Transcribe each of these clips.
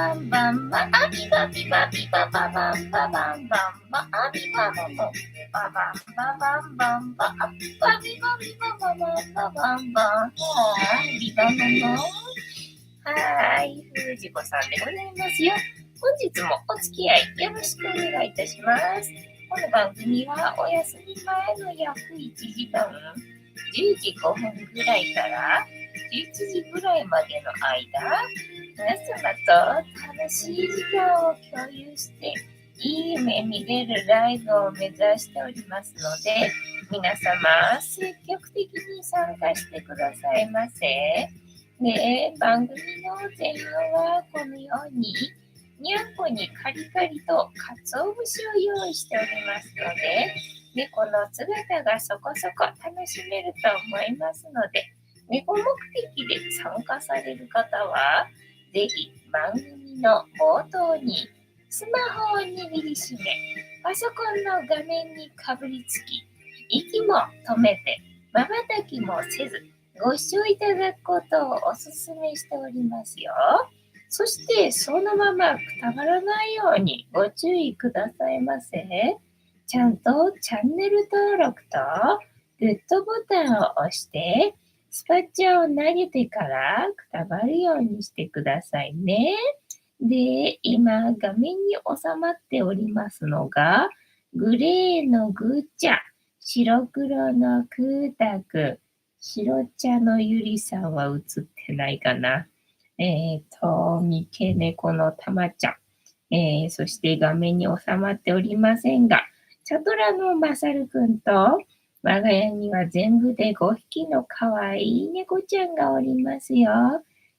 バンバンバアビバビバビバババンババンバンバアビバババババンババンバンバアビバビバビバババンババンバンビバババはい、藤子さんでございますよ。本日もお付き合いよろしくお願いいたします。この番組はお休み前の約1時間、10時5分ぐらいから11時ぐらいまでの間、皆様と楽しい時間を共有して、いい夢見れるライブを目指しておりますので、皆様積極的に参加してくださいませ。で、番組の前半はこのように、にゃんこにカリカリと鰹節を用意しておりますので、猫の姿がそこそこ楽しめると思いますので、猫目的で参加される方は、ぜひ番組の冒頭にスマホを握りしめ、パソコンの画面にかぶりつき、息も止めて、瞬きもせず、ご視聴いただくことをお勧めしておりますよ。そしてそのままくたばらないようにご注意くださいませ。ちゃんとチャンネル登録とグッドボタンを押してスパッチャーを投げてからくたばるようにしてくださいね。で、今画面に収まっておりますのがグレーのぐっちゃ、白黒のくーたく、白茶のゆりさんは映ってないかな。三毛猫のたまちゃん、そして画面に収まっておりませんが、チャトラのまさるくんと、我が家には全部で5匹のかわいい猫ちゃんがおりますよ。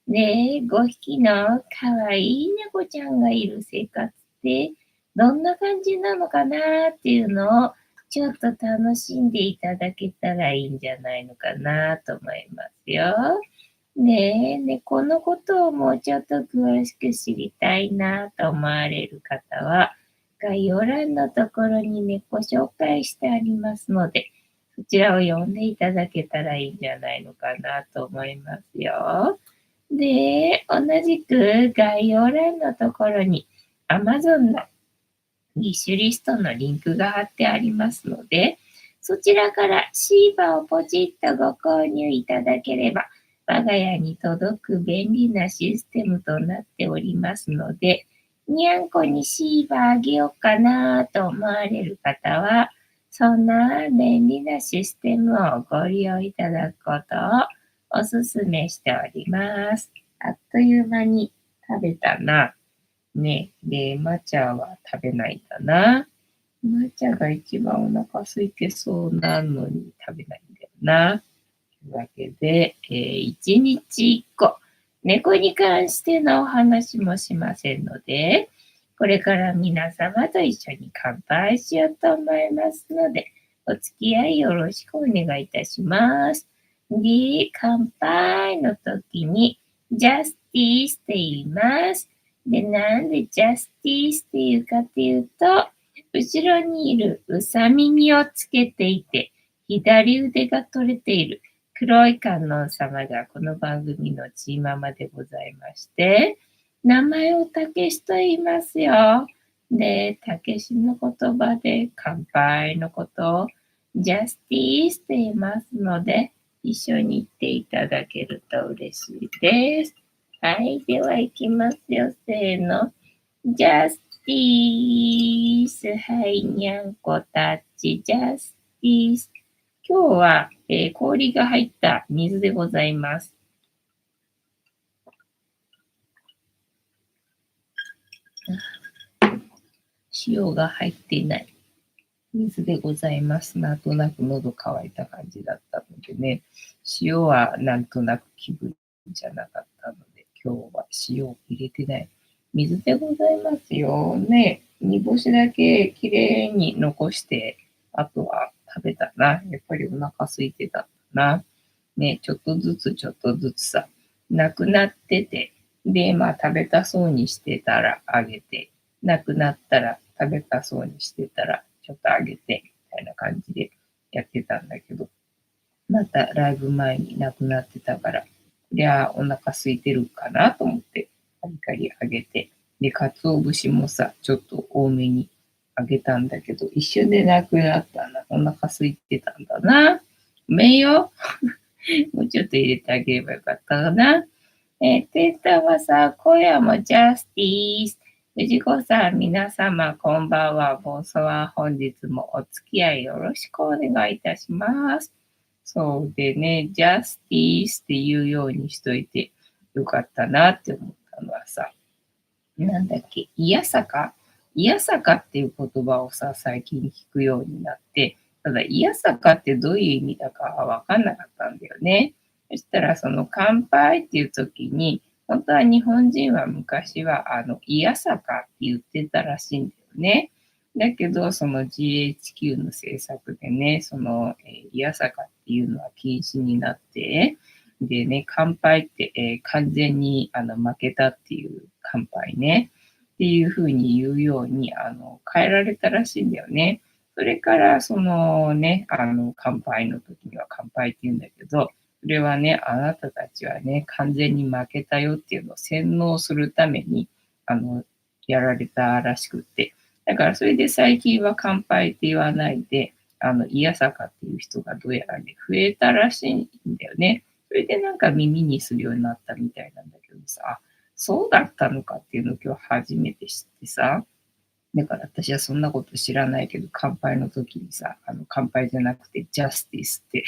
で、5匹のかわいい猫ちゃんがいる生活ってどんな感じなのかなっていうのをちょっと楽しんでいただけたらいいんじゃないのかなと思いますよ。ねえ、猫のことをもうちょっと詳しく知りたいなと思われる方は、概要欄のところに猫紹介してありますので、そちらを読んでいただけたらいいんじゃないのかなと思いますよ。で、同じく概要欄のところに Amazon のギッシュリストのリンクが貼ってありますので、そちらからシーバをポチッとご購入いただければ、我が家に届く便利なシステムとなっておりますので、にゃんこにシーバあげようかなと思われる方は、そんな便利なシステムをご利用いただくことをお勧めしております。あっという間に食べたな。ね。で、マチャは食べないんだな。マチャが一番お腹空いてそうなのに食べないんだよな。というわけで、1日1個、猫に関してのお話もしませんので、これから皆様と一緒に乾杯しようと思いますので、お付き合いよろしくお願いいたします。で、乾杯の時に、ジャスティースって言います。で、なんでジャスティースって言うかっていうと、後ろにいるうさ耳をつけていて、左腕が取れている黒い観音様がこの番組のチーママでございまして、名前をたけしと言いますよ。で、たけしの言葉で乾杯のことをジャスティースって言いますので、一緒に言っていただけると嬉しいです。はい、では行きますよ。せーの。ジャスティース。はい、にゃんこたち、ジャスティース。今日は、氷が入った水でございます。塩が入っていない水でございます。なんとなく喉乾いた感じだったのでね、塩はなんとなく気分じゃなかったので、今日は塩を入れてない水でございますよね。煮干しだけきれいに残して、あとは食べたな。やっぱりお腹空いてたな。ね、ちょっとずつちょっとずつさ、なくなってて、で、まあ食べたそうにしてたらあげて、なくなったら食べたそうにしてたらちょっとあげて、みたいな感じでやってたんだけど、またライブ前になくなってたから、こりゃお腹空いてるかなと思って、カリカリあげて、で、鰹節もさ、ちょっと多めにあげたんだけど、一瞬でなくなったな。お腹空いてたんだな。ごめんよ。もうちょっと入れてあげればよかったかな。テータはさ、今夜もジャスティース。藤子さん、皆様、こんばんは。ボンソワ、本日もお付き合いよろしくお願いいたします。そうでね、ジャスティースって言うようにしといてよかったなって思ったのはさ、なんだっけ、いやさかいやさかっていう言葉をさ、最近聞くようになって、ただ、いやさかってどういう意味だかわかんなかったんだよね。そしたら、その乾杯っていう時に、本当は日本人は昔は、いやさかって言ってたらしいんだよね。だけど、その GHQ の政策でね、その、いやさかっていうのは禁止になって、でね、乾杯って、完全に負けたっていう乾杯ね、っていうふうに言うように変えられたらしいんだよね。それからそのね、乾杯の時には乾杯って言うんだけど、それはね、あなたたちはね、完全に負けたよっていうのを洗脳するために、あの、やられたらしくって。だからそれで最近は乾杯って言わないで、いやさかっていう人がどうやらね、増えたらしいんだよね。それでなんか耳にするようになったみたいなんだけどさ、あ、そうだったのかっていうのを今日初めて知ってさ、だから私はそんなこと知らないけど、乾杯の時にさ、乾杯じゃなくてジャスティスって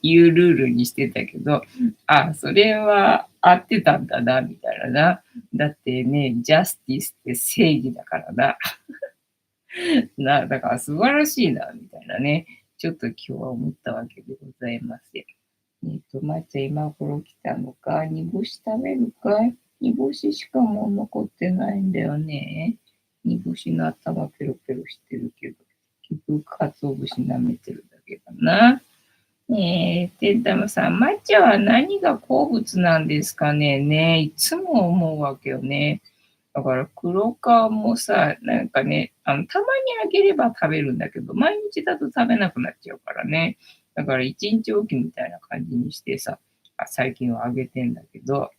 いうルールにしてたけど、あ、それは合ってたんだな、みたいなな。だってね、ジャスティスって正義だからな。だから素晴らしいな、みたいなね。ちょっと今日は思ったわけでございます。まっちゃん今頃来たのか。煮干し食べるかい？煮干ししかもう残ってないんだよね。煮干しの頭ペロペロしてるけど、結局、鰹節舐めてるだけだな。てんたまさん、抹茶は何が好物なんですかね。ね、いつも思うわけよね。だから黒皮もさ、なんかね、たまにあげれば食べるんだけど、毎日だと食べなくなっちゃうからね。だから一日おきみたいな感じにしてさ、最近はあげてんだけど、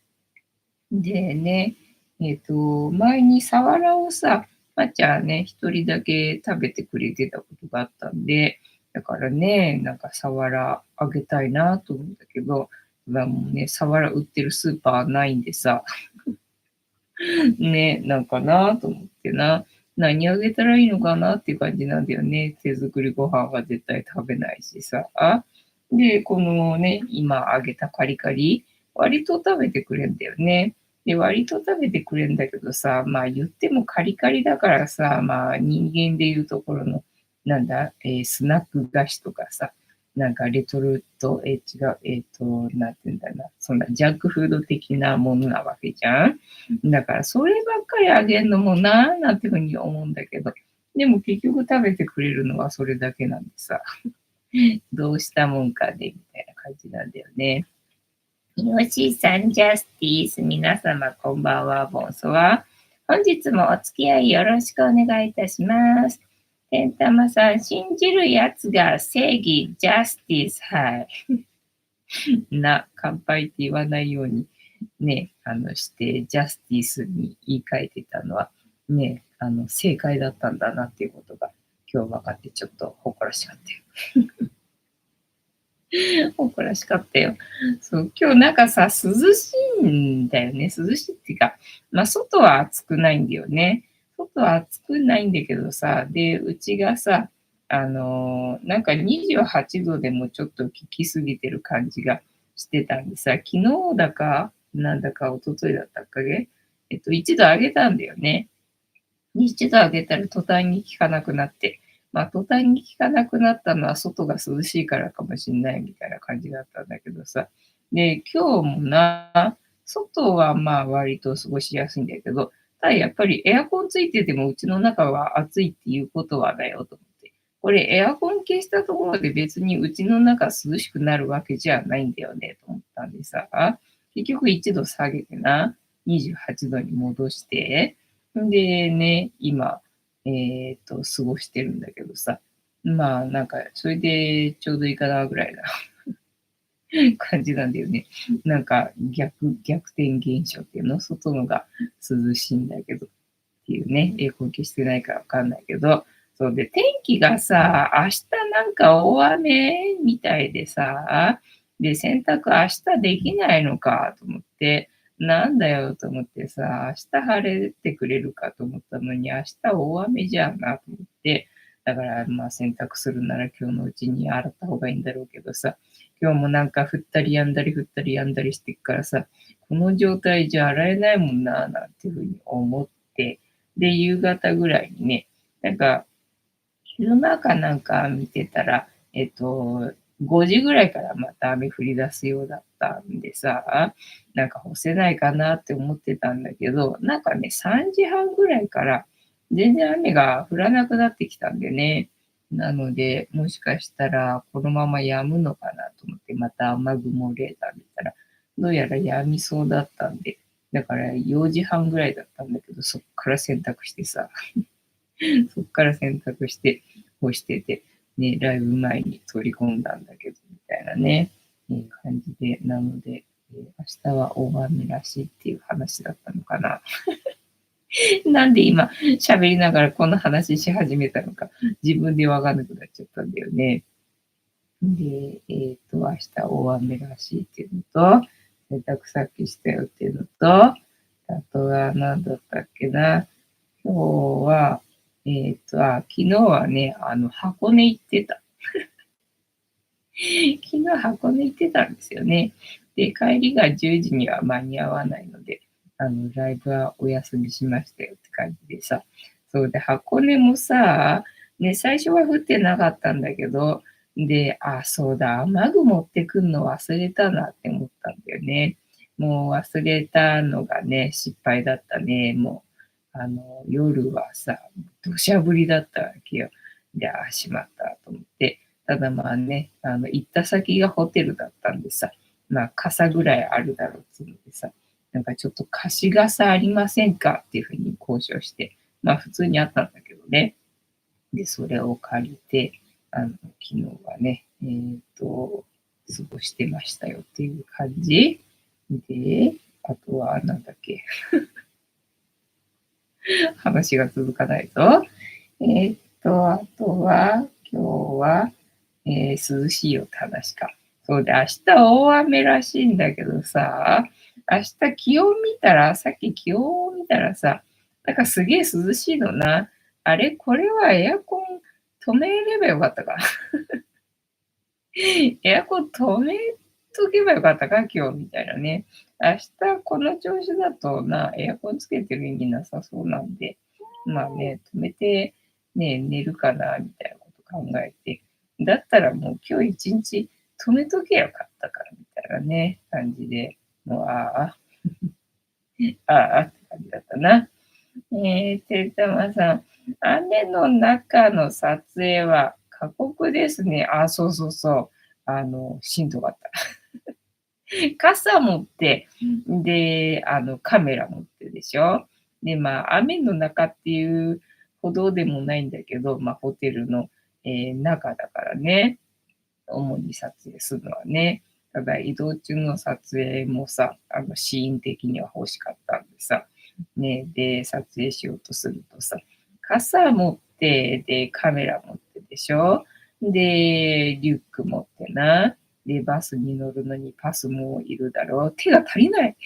でね、前にサワラをさ、まっちゃんね、一人だけ食べてくれてたことがあったんで、だからね、なんかサワラあげたいなと思うんだけど、もうね、サワラ売ってるスーパーないんでさ、ね、なんかなと思ってな。何あげたらいいのかなっていう感じなんだよね。手作りご飯は絶対食べないしさ。で、このね、今あげたカリカリ、割と食べてくれんだよね。で、割と食べてくれんだけどさ、まあ言ってもカリカリだからさ、まあ人間でいうところの、なんだ、スナック菓子とかさ、なんかレトルト、違う、なんていうんだな、そんなジャンクフード的なものなわけじゃん。だからそればっかりあげるのもなーなんていうふうに思うんだけど、でも結局食べてくれるのはそれだけなんでさ、どうしたもんかね、みたいな感じなんだよね。よしさん、ジャスティース、皆様こんばんは、ボンソワ。本日もお付き合いよろしくお願いいたします。てんたまさん、信じるやつが正義、ジャスティース、はい。乾杯って言わないようにね、して、ジャスティスに言い換えてたのは、ね、正解だったんだなっていうことが今日分かってちょっと誇らしかったよ。誇らしかったよ。そう、今日なんかさ、涼しいんだよね。涼しいっていうか、まあ、外は暑くないんだよね。外は暑くないんだけどさ、で、うちがさ、なんか28度でもちょっと効きすぎてる感じがしてたんでさ、昨日だか、なんだか一昨日だったっけ、1度上げたんだよね。1度上げたら途端に効かなくなって、まあ、途端に効かなくなったのは外が涼しいからかもしんないみたいな感じだったんだけどさ。で、今日もな、外はまあ割と過ごしやすいんだけど、ただやっぱりエアコンついててもうちの中は暑いっていうことはだよと思って。これエアコン消したところで別にうちの中涼しくなるわけじゃないんだよねと思ったんでさ、結局1度下げてな、28度に戻して、でね、今、過ごしてるんだけどさ。まあ、なんか、それでちょうどいいかなぐらいだ。感じなんだよね。なんか逆転現象っていうの、外のが涼しいんだけどっていうね、エアコン消してないからわかんないけど、そうで、天気がさ、明日なんか大雨みたいでさ、で、洗濯明日できないのかと思って、なんだよと思ってさ、明日晴れてくれるかと思ったのに、明日大雨じゃんなと思って、だからまあ洗濯するなら今日のうちに洗った方がいいんだろうけどさ、今日もなんか降ったりやんだり降ったりやんだりしてっからさ、この状態じゃ洗えないもんな、なんていうふうに思って、で、夕方ぐらいにね、なんか、昼間かなんか見てたら、5時ぐらいからまた雨降り出すようだったんでさ、なんか干せないかなって思ってたんだけど、なんかね、3時半ぐらいから全然雨が降らなくなってきたんでね。なので、もしかしたらこのまま止むのかなと思って、また雨雲レーダー見たら、どうやら止みそうだったんで、だから4時半ぐらいだったんだけど、そっから洗濯してさ、そっから洗濯して干してて、ね、ライブ前に取り込んだんだけど、みたいなね、感じで、なので、明日は大雨らしいっていう話だったのかな。なんで今喋りながらこんな話し始めたのか、自分でわかんなくなっちゃったんだよね。で、明日大雨らしいっていうのと、洗濯さっきしたよっていうのと、あとは何だったっけな。今日は、昨日はね、箱根行ってた。昨日箱根行ってたんですよね。で、帰りが10時には間に合わないので、ライブはお休みしましたよって感じでさ。そうで、箱根もさ、ね、最初は降ってなかったんだけど、で、あ、そうだ、雨具持ってくんの忘れたなって思ったんだよね。もう忘れたのがね、失敗だったね。もう、夜はさ、土砂降りだったわけよ。で、あ、しまったと思って。ただまあね、行った先がホテルだったんでさ、まあ傘ぐらいあるだろうっていうのでさ、なんかちょっと貸し傘ありませんかっていうふうに交渉して、まあ普通にあったんだけどね。で、それを借りて、昨日はね、過ごしてましたよっていう感じ。で、あとはなんだっけ、話が続かないぞ。あとは、今日は、涼しいよって話か。そうで、明日大雨らしいんだけどさ、明日気温見たら、さっき気温を見たらさ、なんかすげえ涼しいのな。あれこれはエアコン止めればよかったか。エアコン止めとけばよかったか、今日みたいなね。明日この調子だとな、エアコンつけてる意味なさそうなんで、まあね、止めてね、寝るかな、みたいなこと考えて、だったらもう今日一日止めとけばよかったから、みたいなね、感じで、もう、ああって感じだったな。てるたまさん、雨の中の撮影は過酷ですね。あ、そうそうそう。しんどかった。傘持って、で、カメラ持ってでしょ。で、まあ、雨の中っていうほどでもないんだけど、まあ、ホテルの、中だからね、主に撮影するのはね。ただ、移動中の撮影もさ、シーン的には欲しかったんでさ、ね、で、撮影しようとするとさ、傘持って、で、カメラ持ってでしょ。で、リュック持ってな。で、バスに乗るのにパスもいるだろう。手が足りない。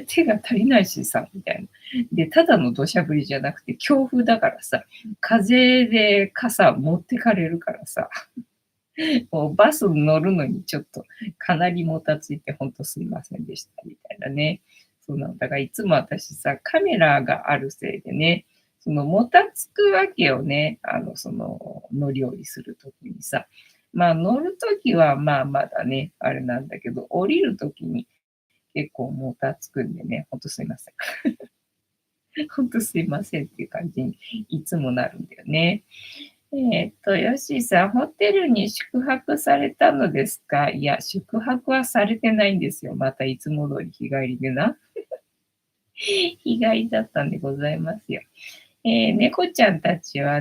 手が足りないしさ、みたいな。で、ただの土砂降りじゃなくて強風だからさ、風で傘持ってかれるからさ、もうバス乗るのにちょっとかなりもたついてほんとすいませんでしたみたいなね。そうなんだからいつも私さ、カメラがあるせいでね、そのもたつくわけよね。乗り降りするときにさ。まあ乗るときはまあまだね、あれなんだけど、降りるときに結構もたつくんでね、ほんとすいません。ほんとすいませんっていう感じにいつもなるんだよね。ヨッシーさん、ホテルに宿泊されたのですか？いや、宿泊はされてないんですよ。またいつも通り日帰りでな。日帰りだったんでございますよ。猫ちゃんたちは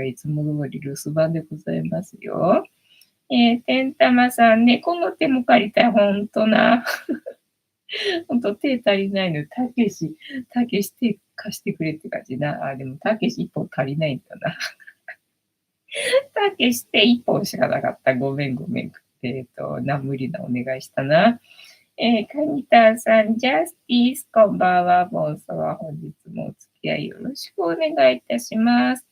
いつも通り留守番でございますよ。てんたまさん、猫の手も借りたい。ほんとな。ほんと手足りないの。たけし手貸してくれって感じな。あ、でもたけし1本足りないんだな。たけし手1本しかなかった。ごめんごめん。無理なお願いしたな。カニタさん、ジャスティス、こんばんは。ボンソは本日もお付き合いよろしくお願いいたします。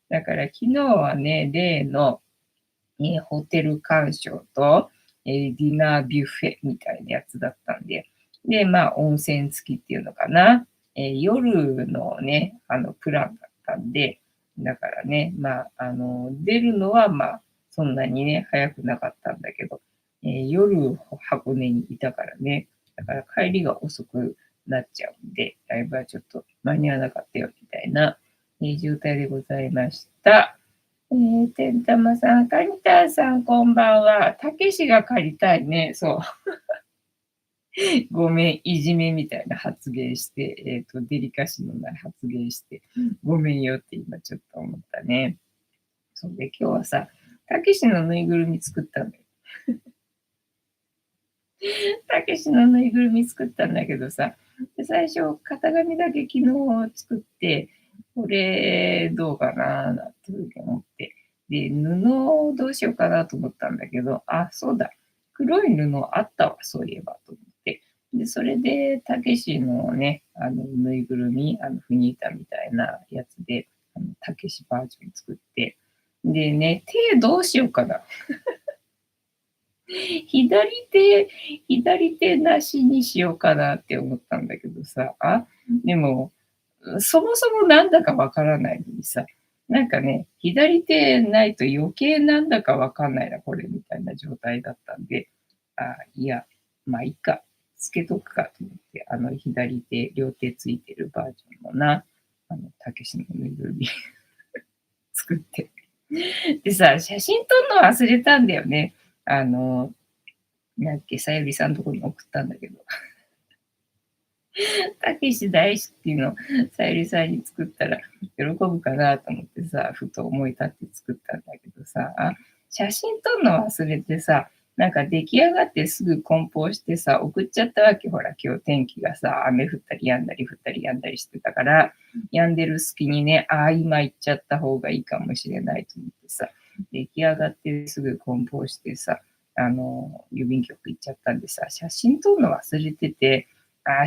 だから昨日はね、例の、ホテル鑑賞と、ディナービュッフェみたいなやつだったんで、で、まあ、温泉付きっていうのかな。夜のね、プランだったんで、だからね、まあ、出るのは、まあ、そんなにね、早くなかったんだけど、夜、箱根にいたからね、だから帰りが遅くなっちゃうんで、だいぶちょっと間に合わなかったよ、みたいな、状態でございました。てんたまさん、カニタさん、こんばんは。たけしが借りたいね。そう。ごめん、いじめみたいな発言して、デリカシーのない発言して、ごめんよって今ちょっと思ったね。そうで、今日はさ、たけしのぬいぐるみ作ったんだよ。たけしのぬいぐるみ作ったんだけどさ、で最初、型紙だけ昨日作って、これどうかななんていうふうに思って。で、布をどうしようかなと思ったんだけど、あ、そうだ。黒い布あったわ、そういえばと思って。で、それで、たけしのね、ぬいぐるみ、フニータみたいなやつで、たけしバージョン作って。でね、手どうしようかな。左手なしにしようかなって思ったんだけどさ、でも、そもそもなんだかわからないのにさ、なんかね、左手ないと余計なんだかわかんないな、これみたいな状態だったんで、いや、まあいいか、つけとくかと思って、左手、両手ついてるバージョンのな、たけしのぬいぐるみ作って。でさ、写真撮るの忘れたんだよね。なんだっけ、さゆりさんのとこに送ったんだけど、たけし大好きのさゆりさんに作ったら喜ぶかなと思ってさ、ふと思い立って作ったんだけどさ、写真撮るの忘れてさ、なんか出来上がってすぐ梱包してさ、送っちゃったわけ。ほら、今日天気がさ、雨降ったり止んだり降ったり止んだりしてたから、止んでる隙にね、今行っちゃった方がいいかもしれないと思ってさ、出来上がってすぐ梱包してさ、郵便局行っちゃったんでさ、写真撮るの忘れてて、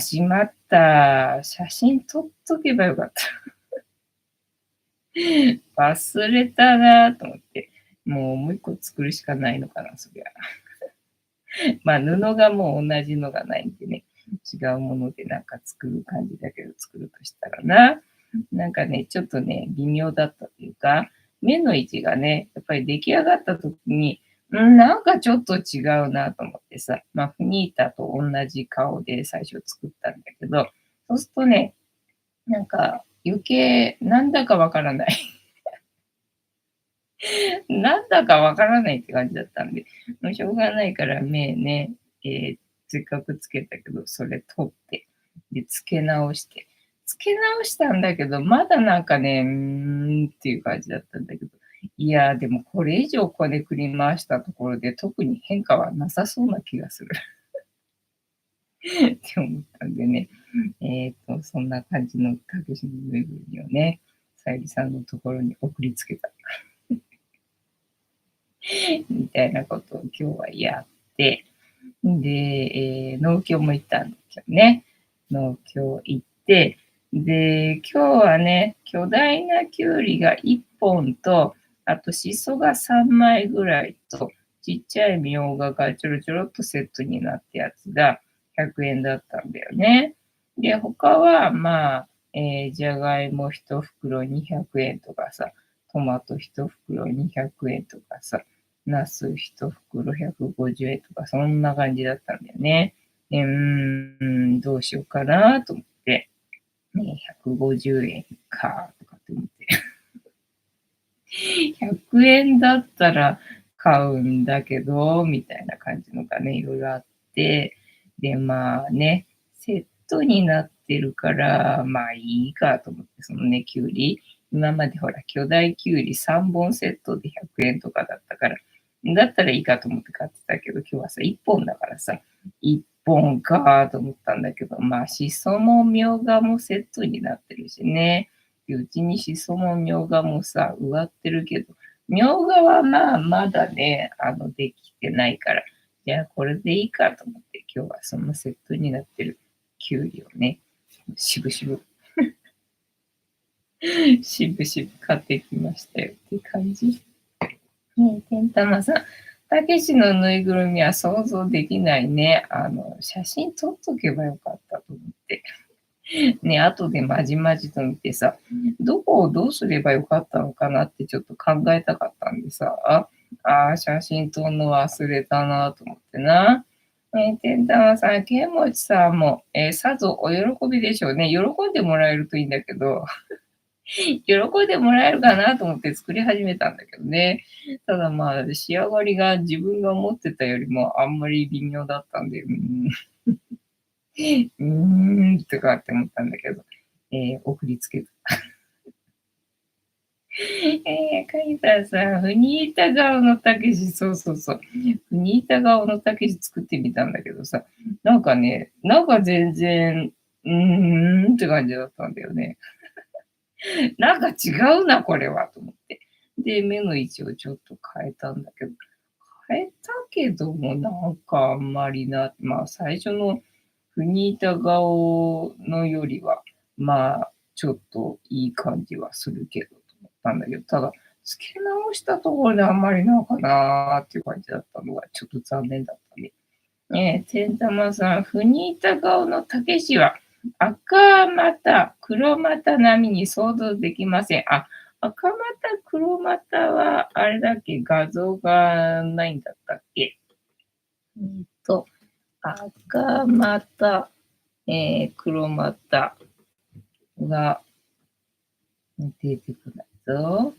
しまった。写真撮っとけばよかった。忘れたなと思って。もう一個作るしかないのかな、そりゃ。まあ、布がもう同じのがないんでね、違うものでなんか作る感じだけど、作るとしたらな。なんかね、ちょっとね、微妙だったというか、目の位置がね、やっぱり出来上がった時に、なんかちょっと違うなと思ってさ、まあ、フニータと同じ顔で最初作ったんだけど、そうするとね、なんか余計なんだかわからない。なんだかわからないって感じだったんで、もうしょうがないから目ね、せっかくつけたけど、それ取って、で、付け直したんだけど、まだなんかね、っていう感じだったんだけど、いや、でもこれ以上こねくり回したところで特に変化はなさそうな気がするって思ったんでね、そんな感じのたけしのぬいぐるみをね、さゆりさんのところに送りつけた。みたいなことを今日はやって、で、農協も行ったんですよね。農協行って、で、今日はね、巨大なきゅうりが1本と、あとしそが3枚ぐらいと、ちっちゃいみょうががちょろちょろっとセットになったやつが100円だったんだよね。で、他は、まあ、じゃがいも1袋200円とかさ、トマト1袋200円とかさ、ナス1袋150円とか、そんな感じだったんだよね。で、どうしようかなと思って、ね、150円か、とかって思って。100円だったら買うんだけど、みたいな感じのがね、いろいろあって、で、まあね、セットになってるから、まあいいかと思って、そのね、きゅうり。今までほら、巨大きゅうり3本セットで100円とかだったから、だったらいいかと思って買ってたけど、今日はさ、1本だからさ、1本かと思ったんだけど、まあ、しそもみょうがもセットになってるしね。でうちにしそもみょうがもさ、植わってるけど、みょうがはまあ、まだね、できてないから、じゃあこれでいいかと思って、今日はそのセットになってるきゅうりをね、しぶしぶ、しぶしぶ買ってきましたよって感じ。ねえ、てんたまさん、たけしのぬいぐるみは想像できないね。写真撮っとけばよかったと思って。ね、後でまじまじと見てさ、どこをどうすればよかったのかなってちょっと考えたかったんでさ、写真撮るの忘れたなと思ってな。てんたまさん、けんもちさんも、さぞお喜びでしょうね。喜んでもらえるといいんだけど、喜んでもらえるかなと思って作り始めたんだけどね。ただまあ、仕上がりが自分が思ってたよりもあんまり微妙だったんで、とかって思ったんだけど、送りつけた。カイさんさん、フニータ顔のたけし、そうそうそう。フニータ顔のたけし作ってみたんだけどさ、なんかね、なんか全然、って感じだったんだよね。なんか違うな、これは、と思って。で、目の位置をちょっと変えたんだけど、変えたけども、なんかあんまりな、まあ最初のフニータ顔のよりは、まあ、ちょっといい感じはするけど、と思ったんだけど、ただ、付け直したところであんまりなんかなーっていう感じだったのが、ちょっと残念だったね。天玉さん、フニータ顔のたけしは、赤股、黒股並みに想像できません。赤股、黒股は、あれだっけ、画像がないんだったっけ。と、赤股、黒股が出てこないぞ。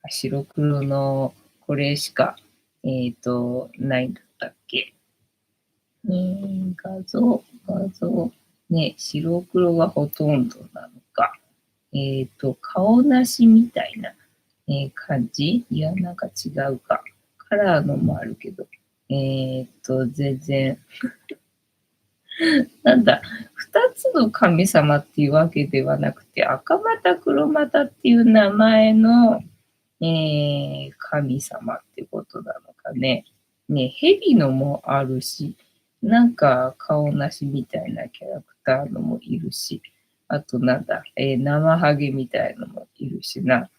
白黒のこれしか、ないんだったっけ。画像。ね、白黒がほとんどなのか。顔なしみたいな、感じいや、なんか違うか。カラーのもあるけど。全然、なんだ、二つの神様っていうわけではなくて、赤股黒股っていう名前の、神様ってことなのかね。ね、蛇のもあるし、なんか顔なしみたいなキャラクターのもいるし、あとなんだ、生ハゲみたいのもいるしな。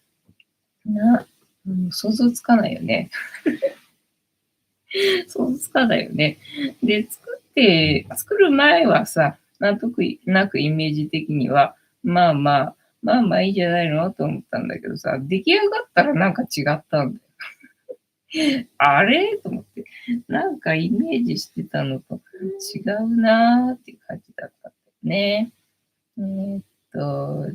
想像つかないよね。想像つかないよね。で、作る前はさ、なんとなくイメージ的には、まあまあ、まあまあいいじゃないのと思ったんだけどさ、出来上がったらなんか違ったんだよ。あれと思って、なんかイメージしてたのと違うなーっていう感じだったんだよね。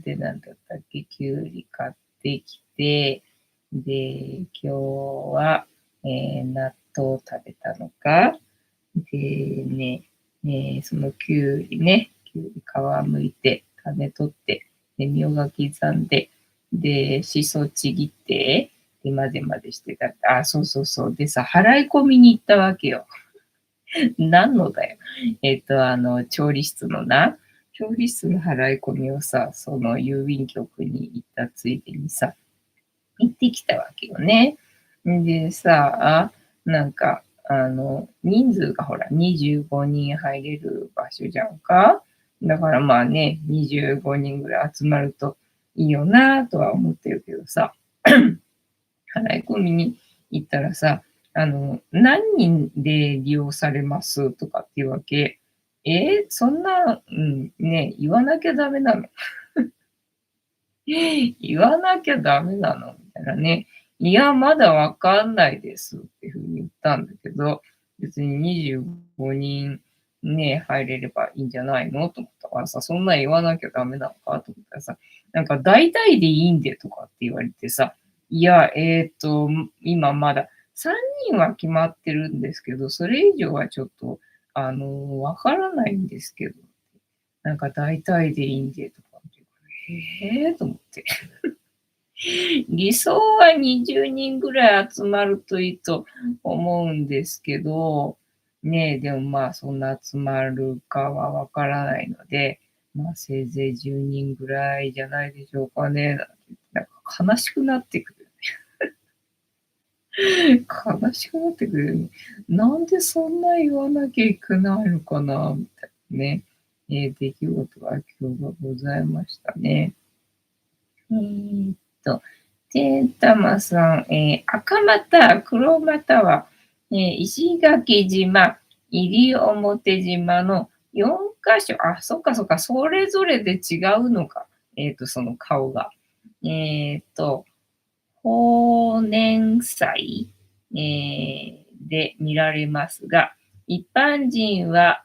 で、なんだったっけ、きゅうり買ってきて、で、今日は、納豆を食べたのか。でね、そのきゅうりね、きゅうり皮むいて、種取って、で、みょうが刻んで、で、しそちぎって、で、混ぜ混ぜしてた。そうそうそう。でさ、払い込みに行ったわけよ。何のだよ。調理室のな、調理室の払い込みをさ、その郵便局に行ったついでにさ、行ってきたわけよね。でさ、なんか、人数がほら、25人入れる場所じゃんか。だからまあね、25人ぐらい集まるといいよなとは思ってるけどさ、払い込みに行ったらさ、何人で利用されますとかっていうわけ。そんな、ね、言わなきゃダメなの。言わなきゃダメなのみたいなね。いや、まだわかんないですっていうふうに言ったんだけど、別に25人ね、入れればいいんじゃないのと思ったからさ、そんなん言わなきゃダメなのかと思ったらさ、なんか大体でいいんでとかって言われてさ、いや、今まだ3人は決まってるんですけど、それ以上はちょっと、わからないんですけど、なんか大体でいいんでとかって言うから、と思って。理想は20人ぐらい集まるといいと思うんですけど、ねえ、でもまあそんな集まるかはわからないので、まあせいぜい10人ぐらいじゃないでしょうかね。なんか悲しくなってくる。悲しくなってくるよね。なんでそんな言わなきゃいけないのかな、みたいなね。出来事が今日はございましたね。えーっと、てんたまさん、赤股、黒股は、石垣島、西表島の4カ所、あ、そっかそっか、それぞれで違うのか。その顔が。えーっと、豊年祭、で見られますが、一般人は、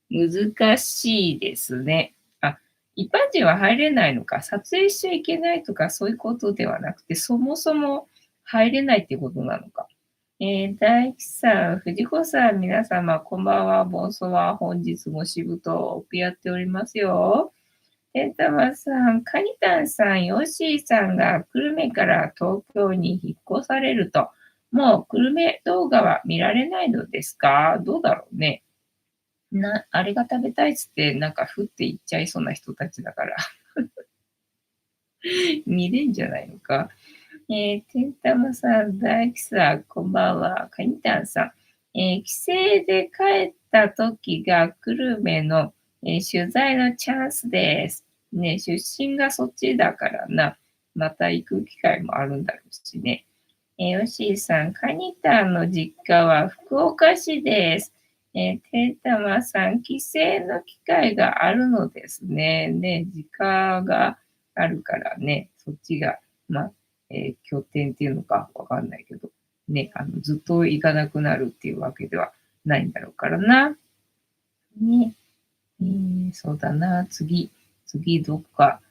難しいですね。あ、一般人は入れないのか。撮影しちゃいけないとか、そういうことではなくて、そもそも入れないってことなのか。大吉さん、藤子さん、皆様、こんばんは、ボンソワ、本日もしぶとくやっておりますよ。てんたまさん、カニタンさん、ヨッシーさんが久留米から東京に引っ越されると、もう久留米動画は見られないのですか？どうだろうね。あれが食べたいっつって、なんか降っていっちゃいそうな人たちだから見れんじゃないのか。てんたまさん、大吉さん、こんばんは。カニタンさん。帰省で帰った時が久留米の、取材のチャンスです。ね、出身がそっちだからな。また行く機会もあるんだろうしね。ヨッシーさん、カニタンの実家は福岡市です。てんたまさん、帰省の機会があるのですね。ね、実家があるからね、そっちが、まあ、拠点っていうのかわかんないけど、ね、ずっと行かなくなるっていうわけではないんだろうからな。ね、そうだな、次どっか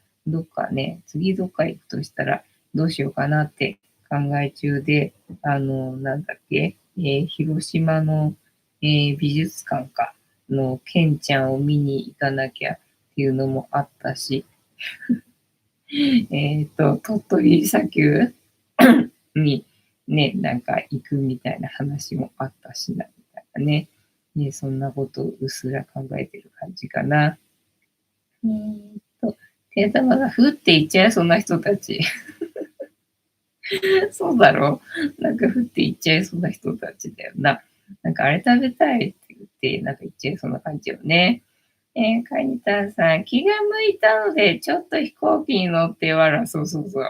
ね、次どっか行くとしたらどうしようかなって考え中で、なんだっけ、広島の、美術館かのケンちゃんを見に行かなきゃっていうのもあったし、鳥取砂丘にね、なんか行くみたいな話もあったしな、みたいなね。ね、そんなことをうっすら考えてる感じかな。えーっと、手玉がふって言っちゃう、そんな人たち。そうだろう。なんかふって言っちゃいそうな人たちだよな。なんかあれ食べたいって言って、なんか言っちゃいそうな感じよね。カニタンさん、気が向いたので、ちょっと飛行機に乗ってわら、そうそうそう。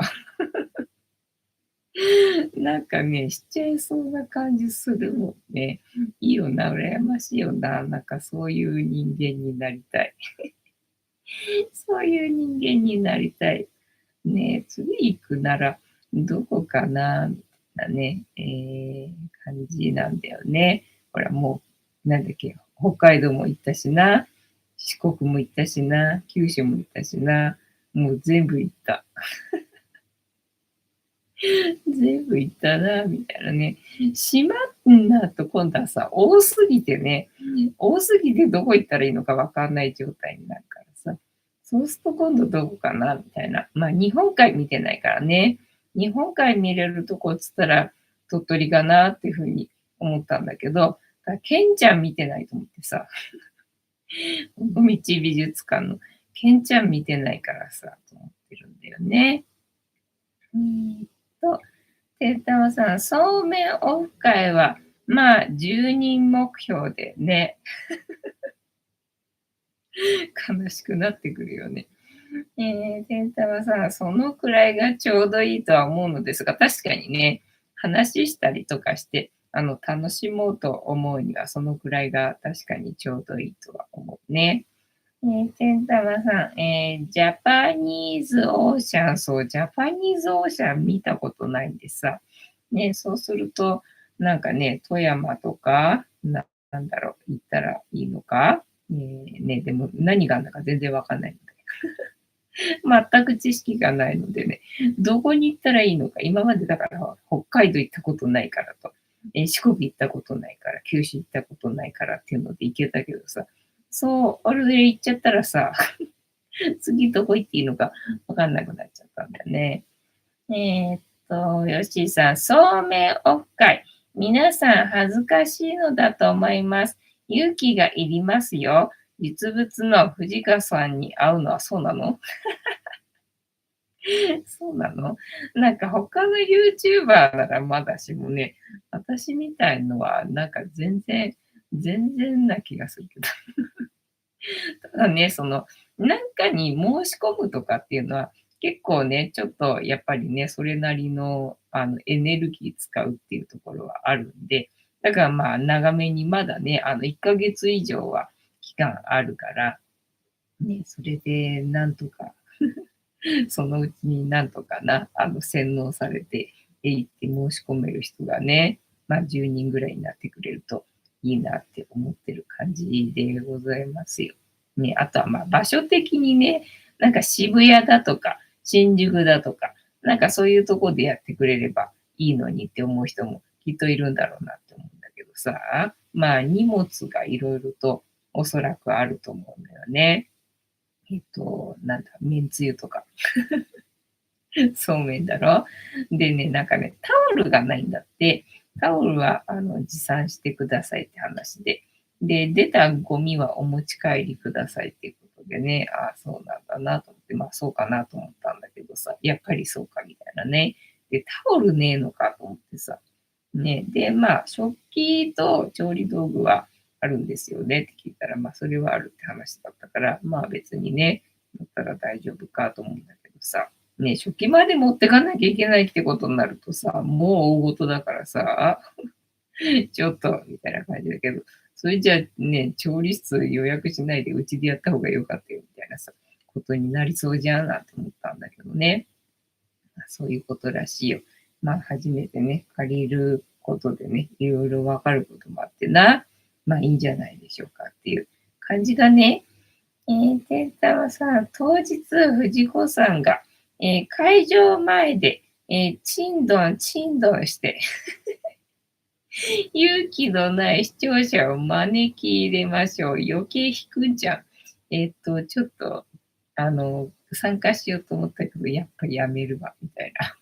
なんかね、しちゃいそうな感じするもんね。いいよな、羨ましいよな。なんかそういう人間になりたい。そういう人間になりたい。ね、次行くならどこかな、みたいなね、感じなんだよね。ほら、もう、なんだっけ、北海道も行ったしな、四国も行ったしな、九州も行ったしな、もう全部行った。全部行ったな、みたいなね。島になると今度はさ、多すぎてね、多すぎてどこ行ったらいいのかわかんない状態になるからさ。そうすると今度どこかな、みたいな。まあ日本海見てないからね。日本海見れるとこっつったら鳥取かなっていうふうに思ったんだけど、ケンちゃん見てないと思ってさ、尾道美術館のケンちゃん見てないからさ、と思ってるんだよね。えーっと、てんたまさん、そうめんオフ会は、まあ、10人目標でね、悲しくなってくるよね。てんたまさん、そのくらいがちょうどいいとは思うのですが、確かにね、話したりとかして、楽しもうと思うには、そのくらいが確かにちょうどいいとは思うね。てんたまさん、ジャパニーズオーシャン、そう、ジャパニーズオーシャン見たことないんでさ、ね、そうすると、なんかね、富山とか、なんだろう、行ったらいいのか、ね、でも何があるのか全然わかんないので。全く知識がないのでね、どこに行ったらいいのか、今までだから北海道行ったことないからと、四国行ったことないから、九州行ったことないからっていうので行けたけどさ、そう、あれで行っちゃったらさ、次どこ行っていいのかわかんなくなっちゃったんだよね。よしさん、そうめんオフ会。皆さん恥ずかしいのだと思います。勇気がいりますよ。実物の藤川さんに会うのはそうなの？そうなの？なんか他の YouTuber ならまだしもね、私みたいのはなんか全然な気がするけど。ただね、なんかに申し込むとかっていうのは、結構ね、ちょっとやっぱりね、それなりの、エネルギー使うっていうところはあるんで、だからまあ、長めにまだね、1ヶ月以上は期間あるから、ね、それでなんとか、そのうちになんとかな、洗脳されて、行って申し込める人がね、まあ、10人ぐらいになってくれるといいなって思ってる感じでございますよ。ね、あとはまあ場所的にね、なんか渋谷だとか、新宿だとか、なんかそういうとこでやってくれればいいのにって思う人もきっといるんだろうなって思うんだけどさ、まあ荷物がいろいろとおそらくあると思うんだよね。なんだ、めんつゆとか。そうめんだろ。でね、なんかね、タオルがないんだって。タオルは持参してくださいって話で。で、出たゴミはお持ち帰りくださいっていうことでね、ああ、そうなんだなと思って、まあそうかなと思ったんだけどさ、やっぱりそうかみたいなね。で、タオルねえのかと思ってさ。ね、で、まあ、食器と調理道具はあるんですよねって聞いたら、まあ、それはあるって話だったから、まあ別にね、だったら大丈夫かと思うんだけどさ、ね、初期まで持ってかなきゃいけないってことになるとさ、もう大事だからさ、ちょっと、みたいな感じだけど、それじゃあね、調理室予約しないでうちでやった方がよかったよ、みたいなさ、ことになりそうじゃんなって思ったんだけどね。そういうことらしいよ。まあ、初めてね、借りることでね、いろいろわかることもあってな、まあいいんじゃないでしょうかっていう感じだね。てんたまさん、当日、藤子さんが、会場前で、ちんどんちんどんして勇気のない視聴者を招き入れましょう。余計引くんじゃん。ちょっと、参加しようと思ったけど、やっぱりやめるわ、みたいな。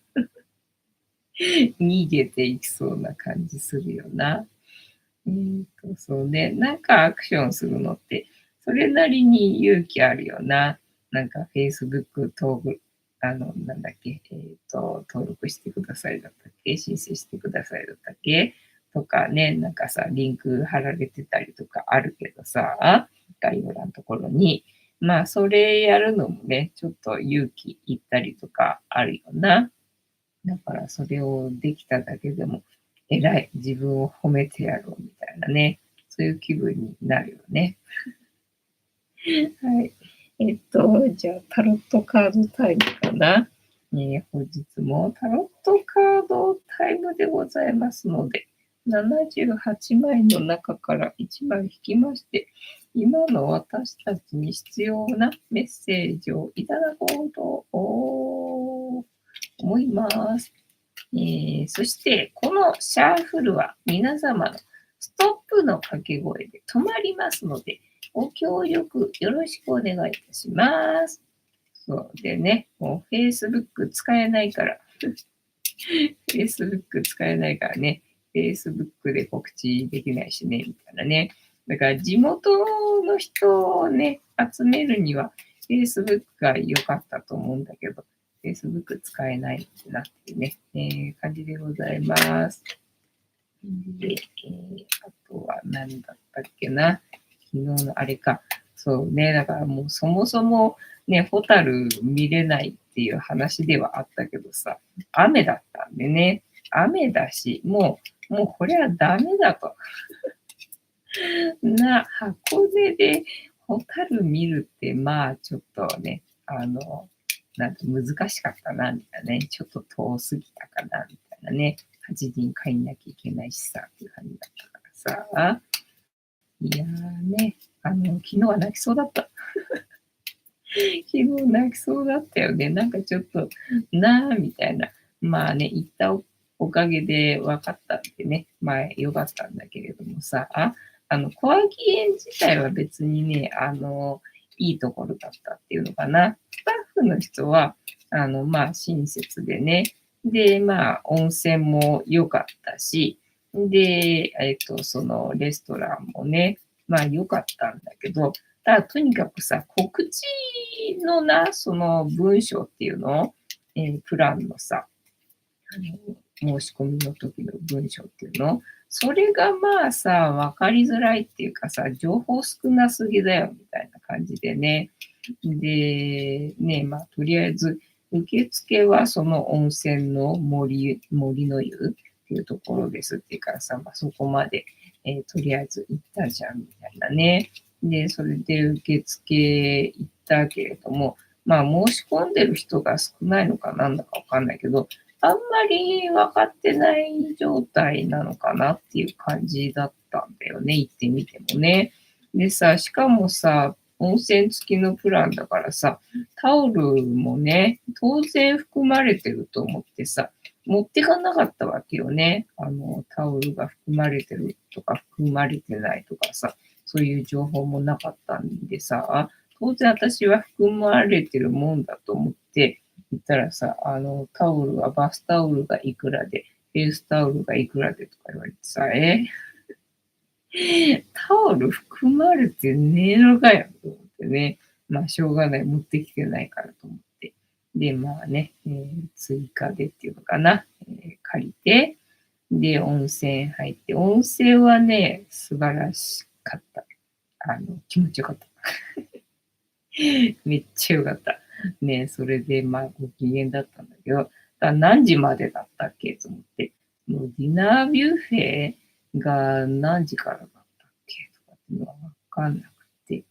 逃げていきそうな感じするよな。そうね、なんかアクションするのって、それなりに勇気あるよな。なんか Facebook 登録、なんだっけ、登録してくださいだったっけ、申請してくださいだったっけとかね、なんかさ、リンク貼られてたりとかあるけどさ、概要欄のところに。まあ、それやるのもね、ちょっと勇気いったりとかあるよな。だからそれをできただけでも偉い、自分を褒めてやろうみたいなね、そういう気分になるよね。はい。じゃあタロットカードタイムかな。本日もタロットカードタイムでございますので、78枚の中から1枚引きまして、今の私たちに必要なメッセージをいただこうと思います。そして、このシャッフルは皆様のストップの掛け声で止まりますので、ご協力よろしくお願いいたします。そうでね、もう Facebook 使えないから、Facebook 使えないからね、Facebook で告知できないしね、みたいなね。だから地元の人をね、集めるには Facebook が良かったと思うんだけど、Facebook 使えないってなっていうね、感じでございます。で、あとは何だったっけな。昨日のあれか。そうね。だからもうそもそもね、ホタル見れないっていう話ではあったけどさ、雨だったんでね。雨だし、もうこれはダメだと。箱根でホタル見るって、まあちょっとね、なんか難しかったな、みたいなね。ちょっと遠すぎたかな、みたいなね。8時に帰んなきゃいけないしさ、っていう感じだったからさ。いやーね、昨日は泣きそうだった。昨日泣きそうだったよね。なんかちょっと、みたいな。まあね、行ったおかげで分かったんでね、まあよかったんだけれどもさ、小アギ園自体は別にね、いいところだったっていうのかな。スタッフの人は、まあ、親切でね。で、まあ、温泉も良かったし、で、そのレストランもね、まあ良かったんだけど、ただとにかくさ、告知のな、その文章っていうの、プランのさ、申し込みの時の文章っていうの、それがまあさ、わかりづらいっていうかさ、情報少なすぎだよみたいな感じでね。で、ね、まあとりあえず、受付はその温泉の森の湯っていうところですっていうからさ、まあ、そこまで、とりあえず行ったじゃんみたいなね。で、それで受付行ったけれども、まあ申し込んでる人が少ないのかなんだかわかんないけど、あんまり分かってない状態なのかなっていう感じだったんだよね、行ってみてもね。でさ、しかもさ、温泉付きのプランだからさ、タオルもね、当然含まれてると思ってさ、持ってかなかったわけよね。タオルが含まれてるとか含まれてないとかさ、そういう情報もなかったんでさ、当然私は含まれてるもんだと思って言ったらさ、タオルはバスタオルがいくらで、フェイスタオルがいくらでとか言われてさ、タオル含まれてねえのかよと思ってね。まあ、しょうがない。持ってきてないからと思って。で、まあね、追加でっていうのかな。借りて、で、温泉入って、温泉はね、素晴らしかった。気持ちよかった。めっちゃよかった。ね、それで、まあ、ご機嫌だったんだけど、何時までだったっけと思って、もうディナービュッフェが何時からだったっけとかっていうのはわかんなくて。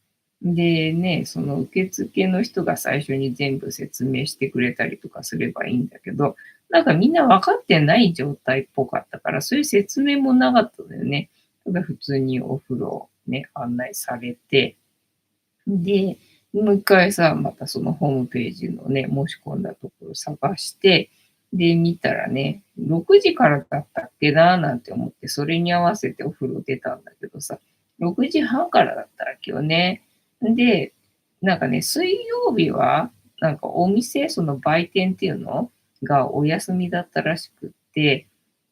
でね、その受付の人が最初に全部説明してくれたりとかすればいいんだけど、なんかみんな分かってない状態っぽかったから、そういう説明もなかったんだよね。ただ普通にお風呂をね、案内されて、で、もう一回さ、またそのホームページのね、申し込んだところ探して、で、見たらね、6時からだったっけななんて思って、それに合わせてお風呂出たんだけどさ、6時半からだったわけよね。で、なんかね、水曜日は、なんかお店、その売店っていうのがお休みだったらしくって、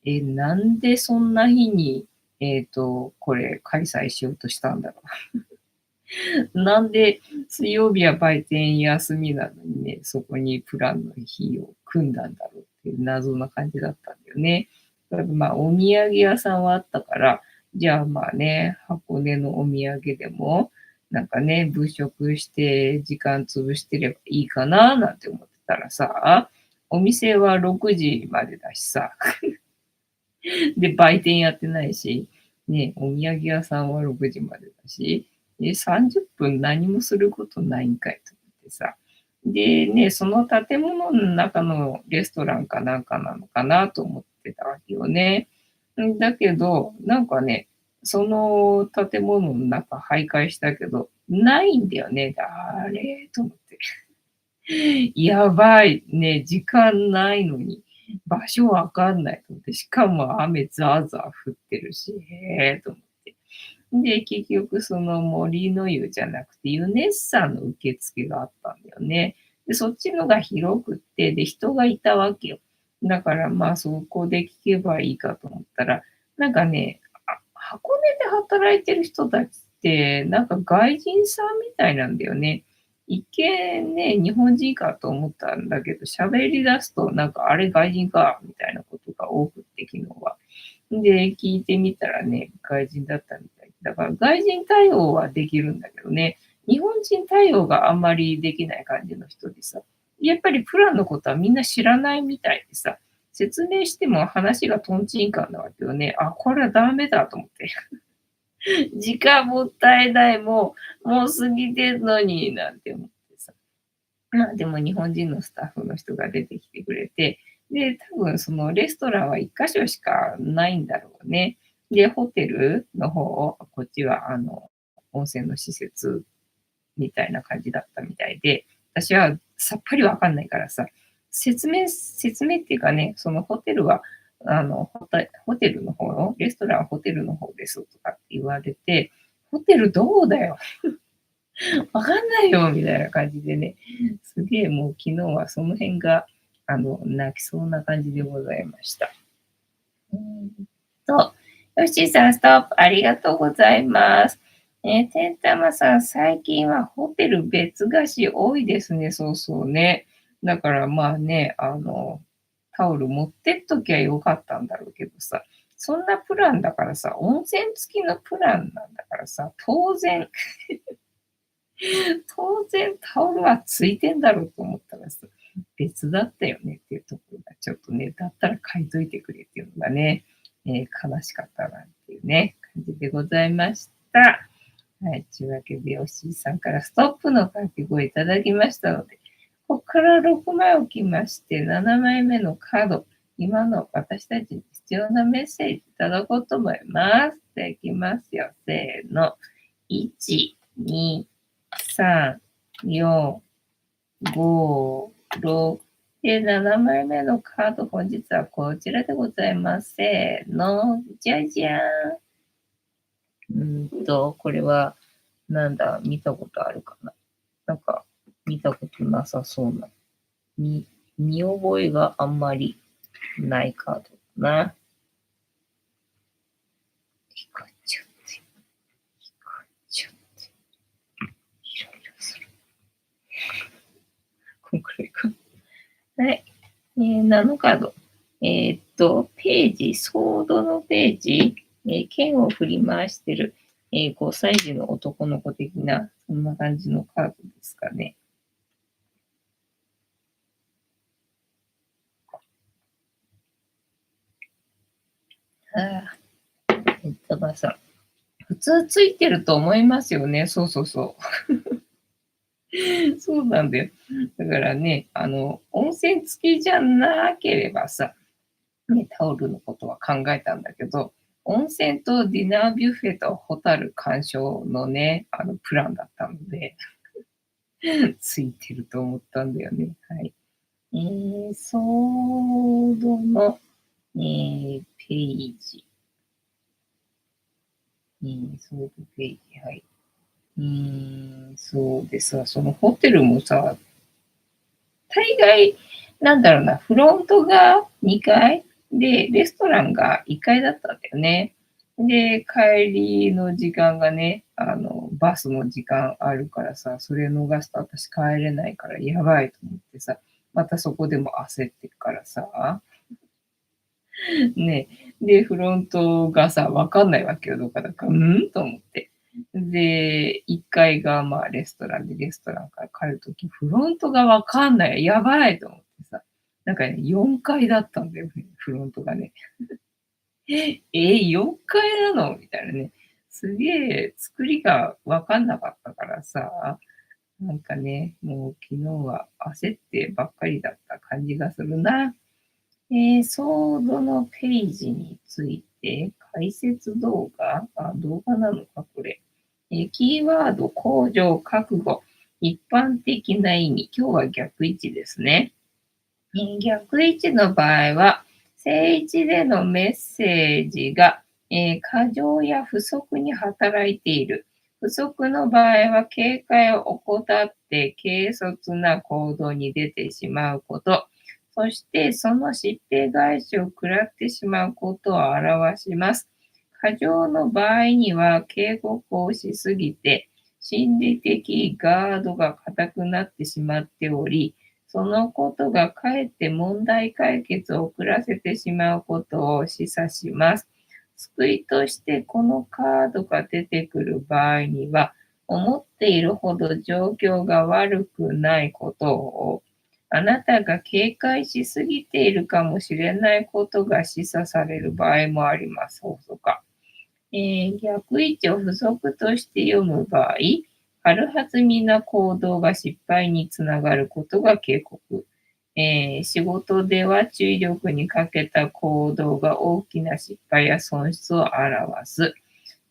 なんでそんな日に、これ開催しようとしたんだろう。なんで水曜日は売店休みなのにね、そこにプランの日を組んだんだろうっていう謎な感じだったんだよね。だからまあお土産屋さんはあったから、じゃあまあね、箱根のお土産でも、なんかね、物色して時間潰してればいいかななんて思ってたらさ、お店は6時までだしさ、で、売店やってないし、ね、お土産屋さんは6時までだし、30分何もすることないんかいと思ってさ。でね、その建物の中のレストランかなんかなのかなと思ってたわけよね。だけど、なんかね、その建物の中徘徊したけど、ないんだよね。あれと思って。やばい。ね、時間ないのに、場所わかんないと思って、しかも雨ザーザー降ってるし、と思って。で、結局その森の湯じゃなくて、ユネッサンの受付があったんだよね。で、そっちのが広くって、で、人がいたわけよ。だからまあそこで聞けばいいかと思ったら、なんかね、箱根で働いてる人たちって、なんか外人さんみたいなんだよね。一見ね、日本人かと思ったんだけど、喋り出すと、なんかあれ外人か、みたいなことが多くって、昨日は。で、聞いてみたらね、外人だったみたい。だから外人対応はできるんだけどね、日本人対応があんまりできない感じの人でさ、やっぱりプランのことはみんな知らないみたいでさ、説明しても話がトンチンカンなわけよね。あ、これはダメだと思って。時間もったいない、もう過ぎてんのに、なんて思ってさ。まあでも日本人のスタッフの人が出てきてくれて、で、多分そのレストランは1箇所しかないんだろうね。で、ホテルの方、こっちは温泉の施設みたいな感じだったみたいで、私はさっぱりわかんないからさ、説明っていうかね、そのホテルは、ホテルの方の、レストランはホテルの方ですとかって言われて、ホテルどうだよ。わかんないよみたいな感じでね、すげえもう昨日はその辺が、泣きそうな感じでございました。と、ヨッシーさん、ストップ、ありがとうございます。てんたまさん、最近はホテル別貸し多いですね。そうそうね。だからまあね、タオル持ってっときゃよかったんだろうけどさ、そんなプランだからさ、温泉付きのプランなんだからさ、当然タオルはついてんだろうと思ったらさ、別だったよねっていうところがちょっとね、だったら書いといてくれっていうのがね、悲しかったなっていうね、感じでございました。はい、というわけで、おしいさんからストップの掛け声いただきましたので、ここから6枚置きまして、7枚目のカード、今の私たちに必要なメッセージいただこうと思います。いただきますよ。せーの。1、2、3、4、5、6。で、7枚目のカード、本日はこちらでございます。せーの。じゃじゃーん。これは、なんだ、見たことあるかな。なんか、見たことなさそうな。見覚えがあんまりないカードだな。光っちゃって。光っちゃって。イライラする。こんくらいか。はい。7カード。ページ、ソードのページ、剣を振り回してる、5歳児の男の子的な、そんな感じのカードですかね。まあさ、普通ついてると思いますよね。そうそうそう。そうなんだよ。だからね、温泉付きじゃなければさ、ね、タオルのことは考えたんだけど、温泉とディナービュッフェとホタル鑑賞のね、プランだったので、ついてると思ったんだよね。はい。ソードの、ページ。ソードページ、はい。そうでさ、そのホテルもさ、大概、なんだろうな、フロントが2階で、レストランが1階だったんだよね。で、帰りの時間がね、バスの時間あるからさ、それ逃すと私帰れないからやばいと思ってさ、またそこでも焦ってるからさ、ね、で、フロントがさ、わかんないわけよ、どこかだから、と思って。で、1階がまあレストランで、レストランから帰るとき、フロントがわかんない、やばいと思ってさ、なんかね、4階だったんだよね、フロントがね。4階なのみたいなね。すげえ作りがわかんなかったからさ、なんかね、もう昨日は焦ってばっかりだった感じがするな。ソードのページについて解説動画動画なのか、これ。キーワード、向上、覚悟、一般的な意味。今日は逆位置ですね。逆位置の場合は、正位置でのメッセージが、過剰や不足に働いている。不足の場合は警戒を怠って軽率な行動に出てしまうこと。そしてその疾病返しを食らってしまうことを表します。過剰の場合には警告をしすぎて心理的ガードが硬くなってしまっており、そのことがかえって問題解決を遅らせてしまうことを示唆します。救いとしてこのカードが出てくる場合には、思っているほど状況が悪くないことを、あなたが警戒しすぎているかもしれないことが示唆される場合もあります。そうか。逆位置を不足として読む場合、軽はずみな行動が失敗につながることが警告。仕事では注意力に欠けた行動が大きな失敗や損失を表す。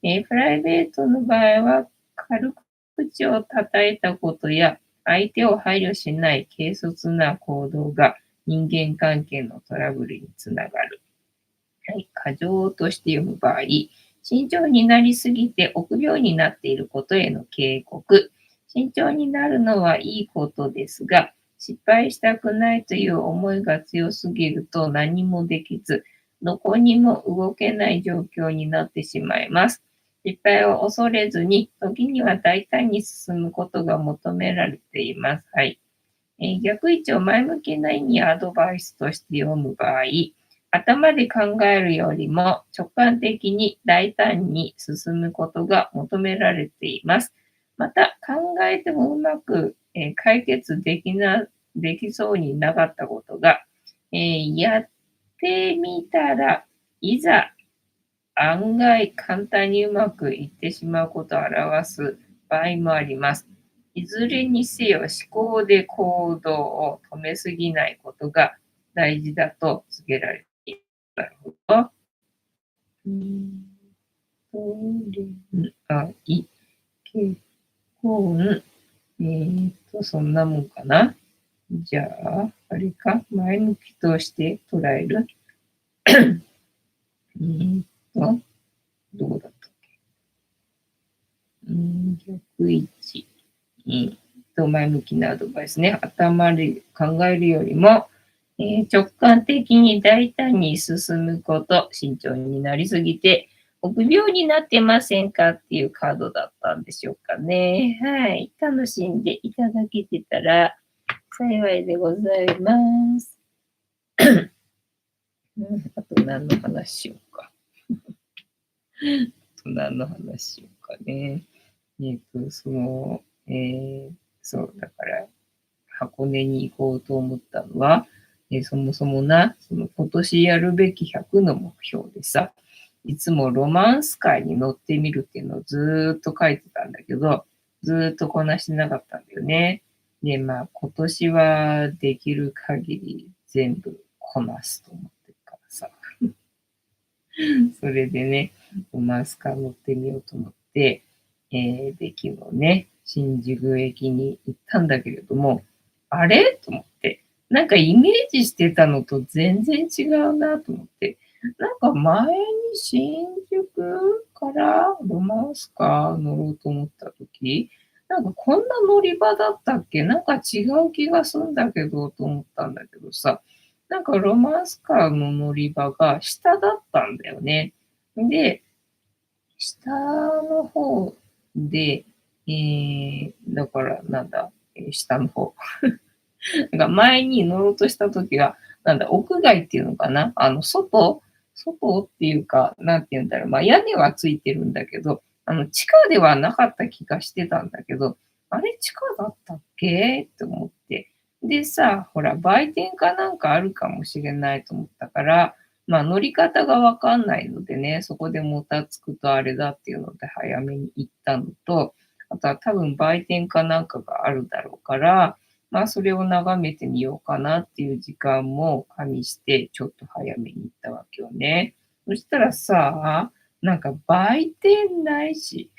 プライベートの場合は、軽口を叩いたことや相手を配慮しない軽率な行動が人間関係のトラブルにつながる。はい、過剰として読む場合、慎重になりすぎて臆病になっていることへの警告。慎重になるのはいいことですが、失敗したくないという思いが強すぎると何もできず、どこにも動けない状況になってしまいます。失敗を恐れずに、時には大胆に進むことが求められています。はい。逆位置を前向きな意味やアドバイスとして読む場合、頭で考えるよりも直感的に大胆に進むことが求められています。また、考えてもうまく、解決できそうになかったことが、やってみたらいざ案外簡単にうまくいってしまうことを表す場合もあります。いずれにせよ思考で行動を止めすぎないことが大事だと告げられている。なるほど。うん、結婚、そんなもんかな。じゃあ、あれか、前向きとして捉える。どうだったっけ。逆位置。前向きなアドバイスね。頭で考えるよりも、直感的に大胆に進むこと、慎重になりすぎて、臆病になってませんかっていうカードだったんでしょうかね。はい。楽しんでいただけてたら幸いでございます。あと何の話しようか。何の話しようかね。そう、だから、箱根に行こうと思ったのは、そもそもな、その今年やるべき100の目標でさ、いつもロマンスカーに乗ってみるっていうのをずーっと書いてたんだけど、ずーっとこなしてなかったんだよね。で、まあ今年はできる限り全部こなすと思ってるからさ。それでね、ロマンスカー乗ってみようと思って、で、昨日ね、新宿駅に行ったんだけれども、あれと思って、なんかイメージしてたのと全然違うなと思って、なんか前に新宿からロマンスカー乗ろうと思った時、なんかこんな乗り場だったっけ、なんか違う気がするんだけどと思ったんだけどさ、なんかロマンスカーの乗り場が下だったんだよね。で、下の方で、だからなんだ、下の方。なんか前に乗ろうとした時は、なんだ、屋外っていうのかな、外っていうか、なんて言うんだろう、まあ屋根はついてるんだけど、地下ではなかった気がしてたんだけど、あれ地下だったっけって思って。でさ、ほら、売店かなんかあるかもしれないと思ったから、まあ乗り方がわかんないのでね、そこでもたつくとあれだっていうので早めに行ったのと、あとは多分売店かなんかがあるだろうから、まあ、それを眺めてみようかなっていう時間も加味して、ちょっと早めに行ったわけよね。そしたらさ、なんか売店ないし、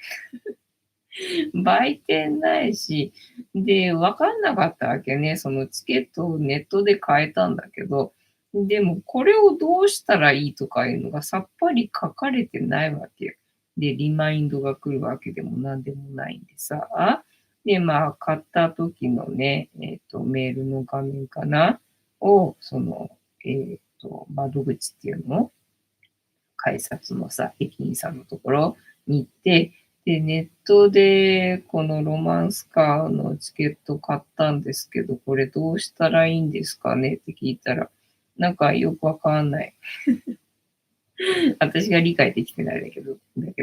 売店ないし、で、わかんなかったわけね。そのチケットをネットで買えたんだけど、でもこれをどうしたらいいとかいうのがさっぱり書かれてないわけよ。で、リマインドが来るわけでもなんでもないんでさ。で、まあ、買った時のね、メールの画面かなを、窓口っていうの改札のさ、駅員さんのところに行って、で、ネットでこのロマンスカーのチケット買ったんですけど、これどうしたらいいんですかねって聞いたら、なんかよくわかんない。私が理解できてないだけ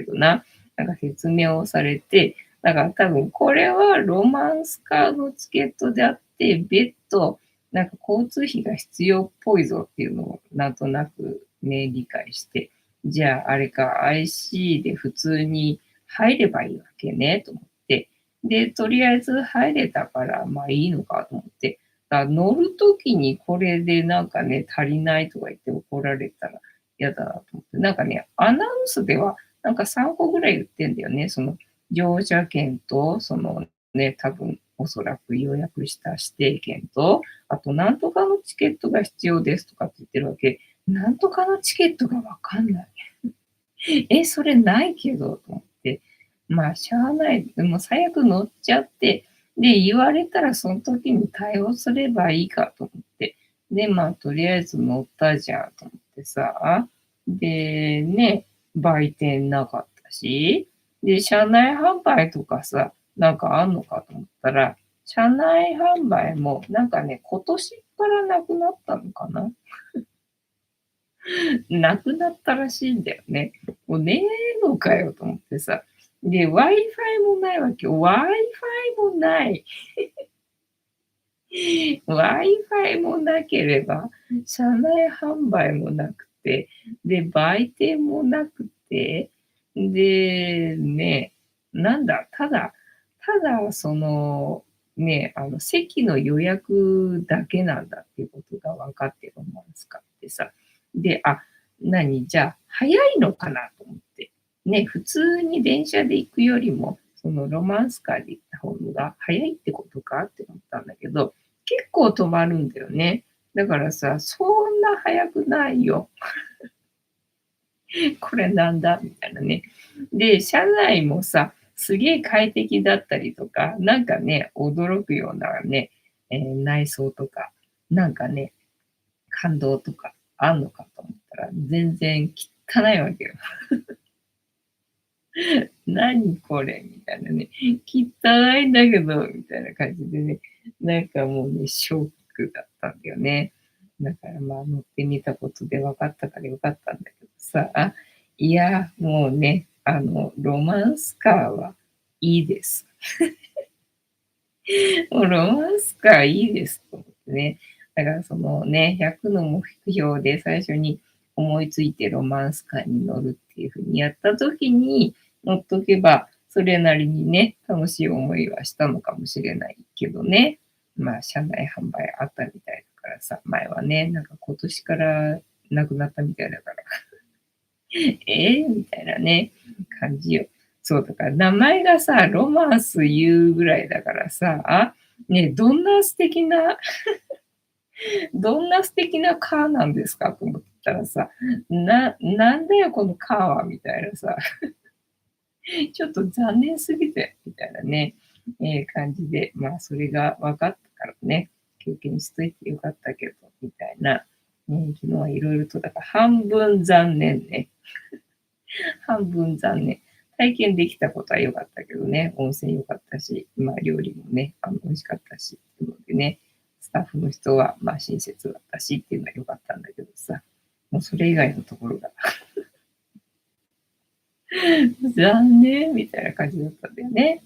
どな。なんか説明をされて、だから多分これはロマンスカーのチケットであって、別途、なんか交通費が必要っぽいぞっていうのをなんとなくね、理解して、じゃああれか IC で普通に入ればいいわけね、と思って。で、とりあえず入れたから、まあいいのかと思って。だから乗るときにこれでなんかね、足りないとか言って怒られたら、嫌だなと思って。なんかね、アナウンスではなんか3個ぐらい言ってんだよね。その乗車券と、そのね、多分おそらく予約した指定券と、あとなんとかのチケットが必要ですとかって言ってるわけ。なんとかのチケットがわかんない。それないけどと思って。まあ、しゃあない。でも最悪乗っちゃって、で、言われたらその時に対応すればいいかと思って。で、まあ、とりあえず乗ったじゃんと思ってさ。で、ね、売店なかったし、で、車内販売とかさ、なんかあんのかと思ったら、車内販売もなんかね、今年からなくなったのかな。なくなったらしいんだよね。もうねえのかよと思ってさ。で、Wi-Fi もないわけよ。Wi-Fi もない。Wi-Fi もなければ、車内販売もなくて、で、売店もなくて、で、ね、なんだ、ただその、ね、席の予約だけなんだっていうことが分かってロマンスカってさ。で、じゃあ、早いのかなと思って。ね、普通に電車で行くよりも、そのロマンスカーで行った方が早いってことかって思ったんだけど、結構止まるんだよね。だからさ、そんな早くないよ。これなんだみたいなね。で、車内もさ、すげえ快適だったりとか、なんかね、驚くようなね、内装とか、なんかね、感動とかあんのかと思ったら、全然汚いわけよ。何これみたいなね。汚いんだけど、みたいな感じでね、なんかもうね、ショックだったんだよね。だからまあ乗ってみたことで分かったからよかったんだけどさ、いや、もうね、ロマンスカーはいいです。もうロマンスカーいいですと思ってね。だからそのね、100の目標で最初に思いついてロマンスカーに乗るっていう風にやった時に乗っとけば、それなりにね、楽しい思いはしたのかもしれないけどね。まあ、車内販売あったみたいだからさ、前はね、なんか今年からなくなったみたいだから、みたいなね、感じよ。そう、だから名前がさ、ロマンス言うぐらいだからさ、ね、どんな素敵なカーなんですかと思ったらさ、なんだよこのカーはみたいなさ、ちょっと残念すぎて、みたいなね、感じで、まあそれが分かったからね、経験しといてよかったけど、みたいな、昨日はいろいろと、だから半分残念ね。半分残念。体験できたことは良かったけどね、温泉良かったし、まあ料理もね、美味しかったし、っていうのでね、スタッフの人はまあ親切だったしっていうのは良かったんだけどさ、もうそれ以外のところが残念みたいな感じだったんだよね。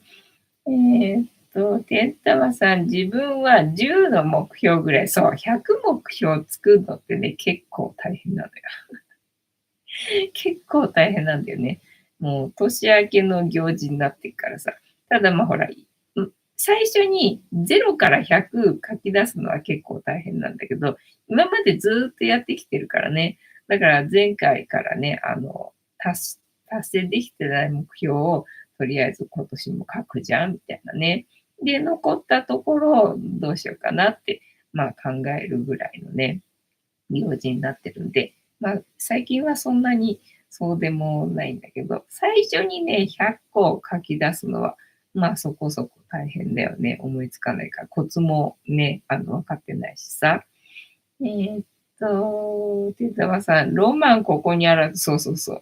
てんたまさん、自分は10の目標ぐらい、そう、100目標作るのってね、結構大変なのよ。結構大変なんだよね。もう年明けの行事になってっからさ。ただまあほら、最初に0から100書き出すのは結構大変なんだけど、今までずっとやってきてるからね。だから前回からね、達成できてない目標をとりあえず今年も書くじゃんみたいなね。で、残ったところをどうしようかなって、まあ考えるぐらいのね、行事になってるんで、まあ、最近はそんなにそうでもないんだけど、最初にね、100個書き出すのは、まあそこそこ大変だよね。思いつかないから、コツもね、分かってないしさ。手沢さん、ロマンここにあらず、そうそうそう。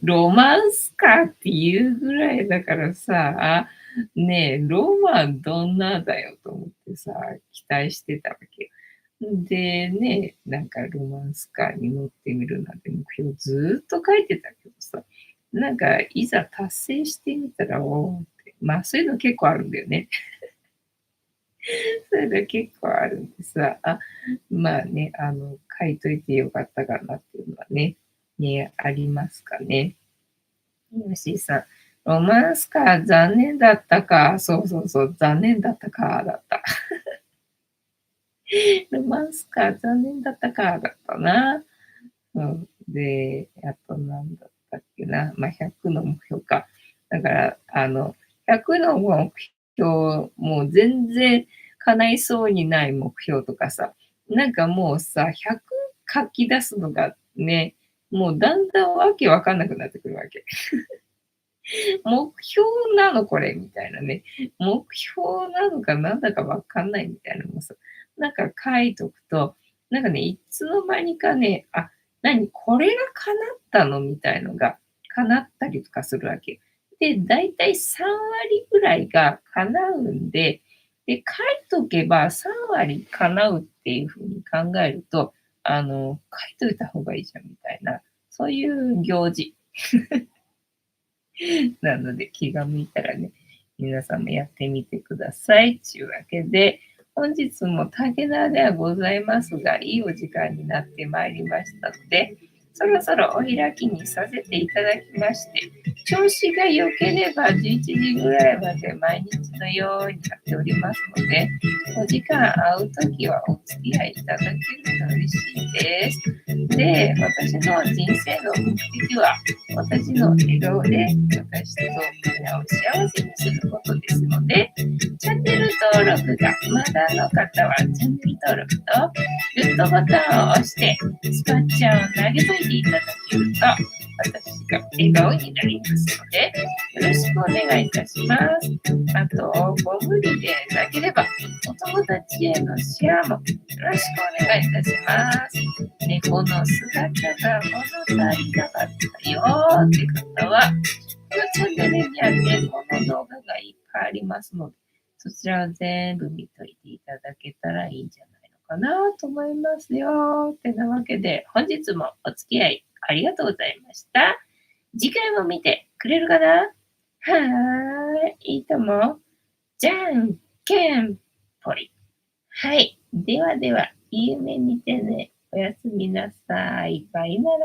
ロマンスかっていうぐらいだからさ、ねえ、ロマンどんなだよと思ってさ、期待してたわけよ。でね、なんかロマンスカーに乗ってみるなんて目標ずっと書いてたけどさ、なんかいざ達成してみたら、おおって、まあそういうの結構あるんだよね。そういうの結構あるんでさ、まあね、書いといてよかったかなっていうのはね、ありますかね。よしさん、ロマンスカー残念だったか。そうそうそう、残念だったか、だった。ロマンスカー残念だったか、だったな。うん。で、あと何だったっけな。まあ、100の目標か。だから、100の目標、もう全然叶いそうにない目標とかさ、なんかもうさ、100書き出すのがね、もうだんだんわけわかんなくなってくるわけ。目標なのこれみたいなね。目標なのかなんだかわかんないみたいなのもさ、なんか書いとくと、なんかね、いつの間にかね、あ、何これが叶ったのみたいのが叶ったりとかするわけ。で、だいたい3割ぐらいが叶うんで、で、書いとけば3割叶うっていう風に考えると、書いといた方がいいじゃんみたいな、そういう行事。なので、気が向いたらね、皆さんもやってみてください。というわけで、本日も竹縄ではございますが、いいお時間になってまいりましたので、そろそろお開きにさせていただきまして、調子が良ければ11時ぐらいまで毎日のようにやっておりますので、お時間合うときはお付き合いいただけると嬉しいです。で、私の人生の目的は、私の笑顔で私とみんなを幸せにすることですので、チャンネル登録がまだの方はチャンネル登録とグッドボタンを押してスパッチャーを投げといていただけると私が笑顔になりますのでよろしくお願いいたします。あと、ご無理でなければお友達へのシェアもよろしくお願いいたします。猫の姿が物足りなかったよって方は、このチャンネルには猫の動画がいっぱいありますので、そちらを全部見といていただけたらいいんじゃないのかなと思いますよ。ってなわけで、本日もお付き合いありがとうございました。次回も見てくれるかな？はーい、いいとも。じゃんけんぽい。はい。ではでは、いい夢見てね。おやすみなさい。バイなら。